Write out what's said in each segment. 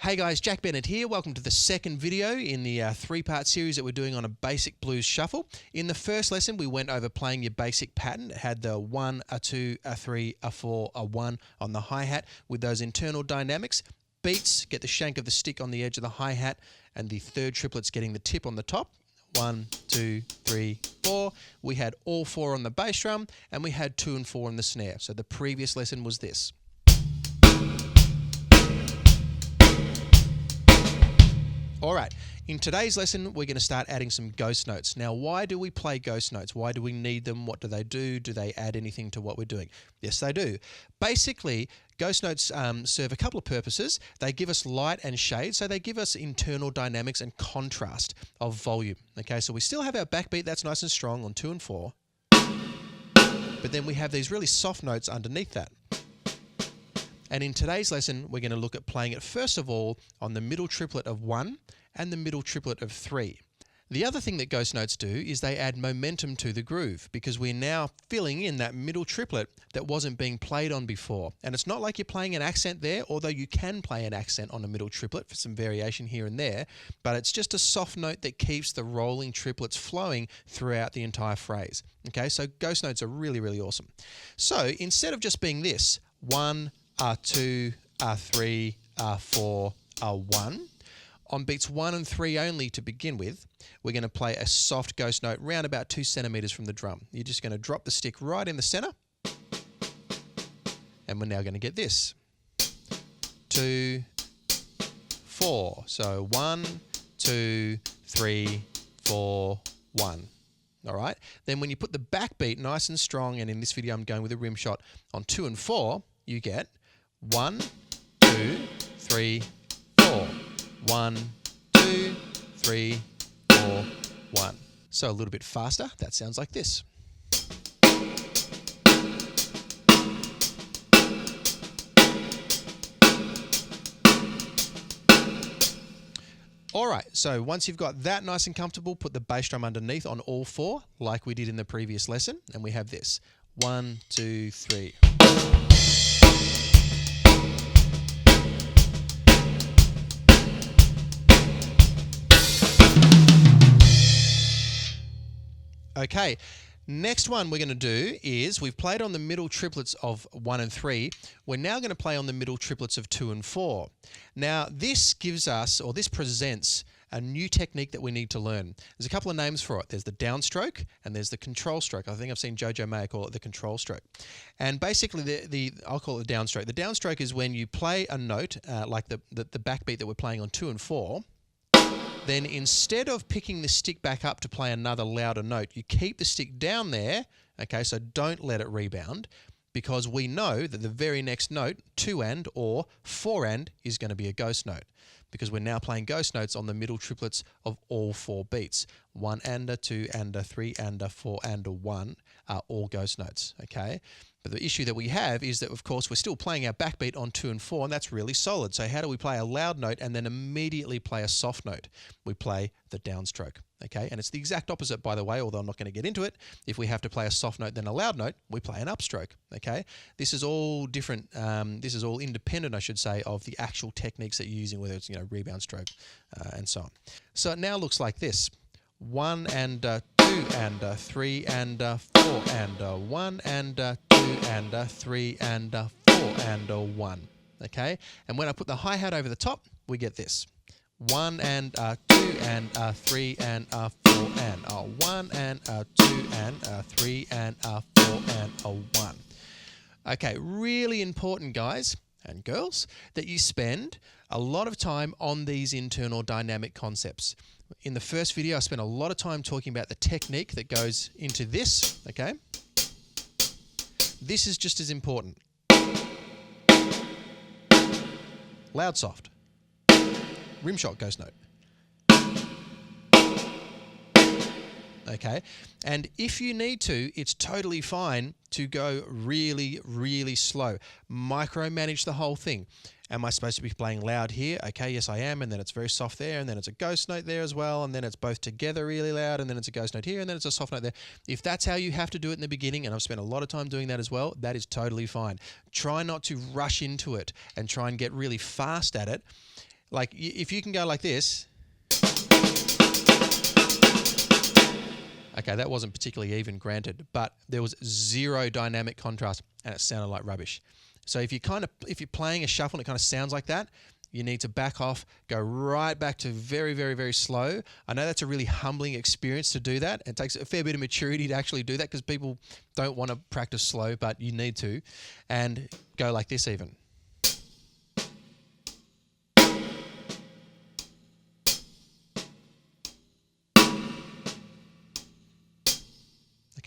Hey guys, Jack Bennett here. Welcome to the second video in the three-part series that we're doing on a basic blues shuffle. In the first lesson, we went over playing your basic pattern. It had the 1, a 2, a 3, a 4, a 1 on the hi-hat with those internal dynamics. Beats, get the shank of the stick on the edge of the hi-hat, and the third triplet's getting the tip on the top. 1, 2, 3, 4. We had all 4 on the bass drum, and we had 2 and 4 on the snare. So the previous lesson was this. Alright, in today's lesson we're going to start adding some ghost notes. Now why do we play ghost notes? Why do we need them? What do they do? Do they add anything to what we're doing? Yes, they do. Basically, ghost notes serve a couple of purposes. They give us light and shade, so they give us internal dynamics and contrast of volume. Okay, so we still have our backbeat that's nice and strong on 2 and 4, but then we have these really soft notes underneath that. And in today's lesson, we're going to look at playing it first of all on the middle triplet of 1 and the middle triplet of 3. The other thing that ghost notes do is they add momentum to the groove because we're now filling in that middle triplet that wasn't being played on before. And it's not like you're playing an accent there, although you can play an accent on a middle triplet for some variation here and there, but it's just a soft note that keeps the rolling triplets flowing throughout the entire phrase. Okay, so ghost notes are really, really awesome. So instead of just being this, 1, A2, A3, A4, A1. On beats 1 and 3 only to begin with, we're going to play a soft ghost note round about 2 centimeters from the drum. You're just going to drop the stick right in the center, and we're now going to get this. 2, 4. So 1, 2, 3, 4, 1. All right. Then when you put the backbeat nice and strong, and in this video I'm going with a rim shot on 2 and 4, you get 1, 2, 3, 4. 1, 2, 3, 4, 1. So a little bit faster, that sounds like this. All right, so once you've got that nice and comfortable, put the bass drum underneath on all 4, like we did in the previous lesson, and we have this. 1, 2, 3. Okay, next one we're going to do is we've played on the middle triplets of 1 and 3. We're now going to play on the middle triplets of 2 and 4. Now this gives us, or this presents, a new technique that we need to learn. There's a couple of names for it. There's the downstroke and there's the control stroke. I think I've seen Jojo Mayer call it the control stroke. And basically, I'll call it the downstroke. The downstroke is when you play a note, like the backbeat that we're playing on 2 and 4, then instead of picking the stick back up to play another louder note, you keep the stick down there, okay, so don't let it rebound, because we know that the very next note, 2 and or 4 and, is going to be a ghost note, because we're now playing ghost notes on the middle triplets of all 4 beats. 1 and a, 2 and a, 3 and a, 4 and a 1 are all ghost notes, okay? But the issue that we have is that, of course, we're still playing our backbeat on 2 and 4, and that's really solid. So how do we play a loud note and then immediately play a soft note? We play the downstroke, okay? And it's the exact opposite, by the way, although I'm not going to get into it. If we have to play a soft note then a loud note, we play an upstroke, okay? This is all different. This is all independent, I should say, of the actual techniques that you're using, whether it's, rebound stroke and so on. So it now looks like this. 1 and 2 and 3 and 4 and 1 and 2 and 3 and 4 and 1. Okay, and when I put the hi-hat over the top, we get this. 1 and 2 and 3 and 4 and 1 and 2 and 3 and 4 and 1. Okay, really important, guys and girls, that you spend a lot of time on these internal dynamic concepts. In the first video, I spent a lot of time talking about the technique that goes into this, okay? This is just as important. Loud, soft. Rim shot, ghost note. Okay, and if you need to, it's totally fine to go really, really slow. Micromanage the whole thing. Am I supposed to be playing loud here? Okay, yes I am, and then it's very soft there, and then it's a ghost note there as well, and then it's both together really loud, and then it's a ghost note here, and then it's a soft note there. If that's how you have to do it in the beginning, and I've spent a lot of time doing that as well, that is totally fine. Try not to rush into it and try and get really fast at it. Like if you can go like this. Okay, that wasn't particularly even, granted, but there was zero dynamic contrast and it sounded like rubbish. So if you're playing a shuffle and it kind of sounds like that, you need to back off, go right back to very, very, very slow. I know that's a really humbling experience to do that. It takes a fair bit of maturity to actually do that because people don't want to practice slow, but you need to. And go like this even.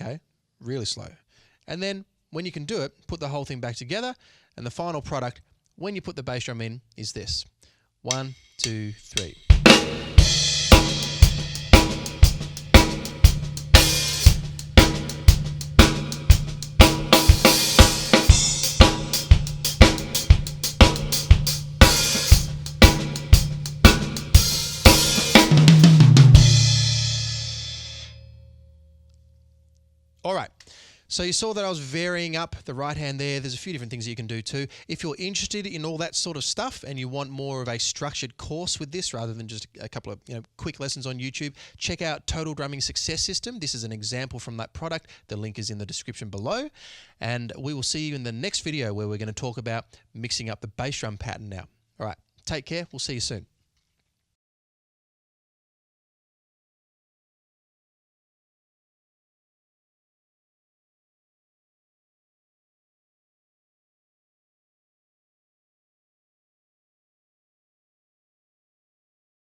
Okay, really slow. And then when you can do it, put the whole thing back together, and the final product, when you put the bass drum in, is this. 1, 2, 3. All right, so you saw that I was varying up the right hand there. There's a few different things you can do too. If you're interested in all that sort of stuff and you want more of a structured course with this rather than just a couple of quick lessons on YouTube, check out Total Drumming Success System. This is an example from that product. The link is in the description below. And we will see you in the next video where we're going to talk about mixing up the bass drum pattern now. All right, take care. We'll see you soon.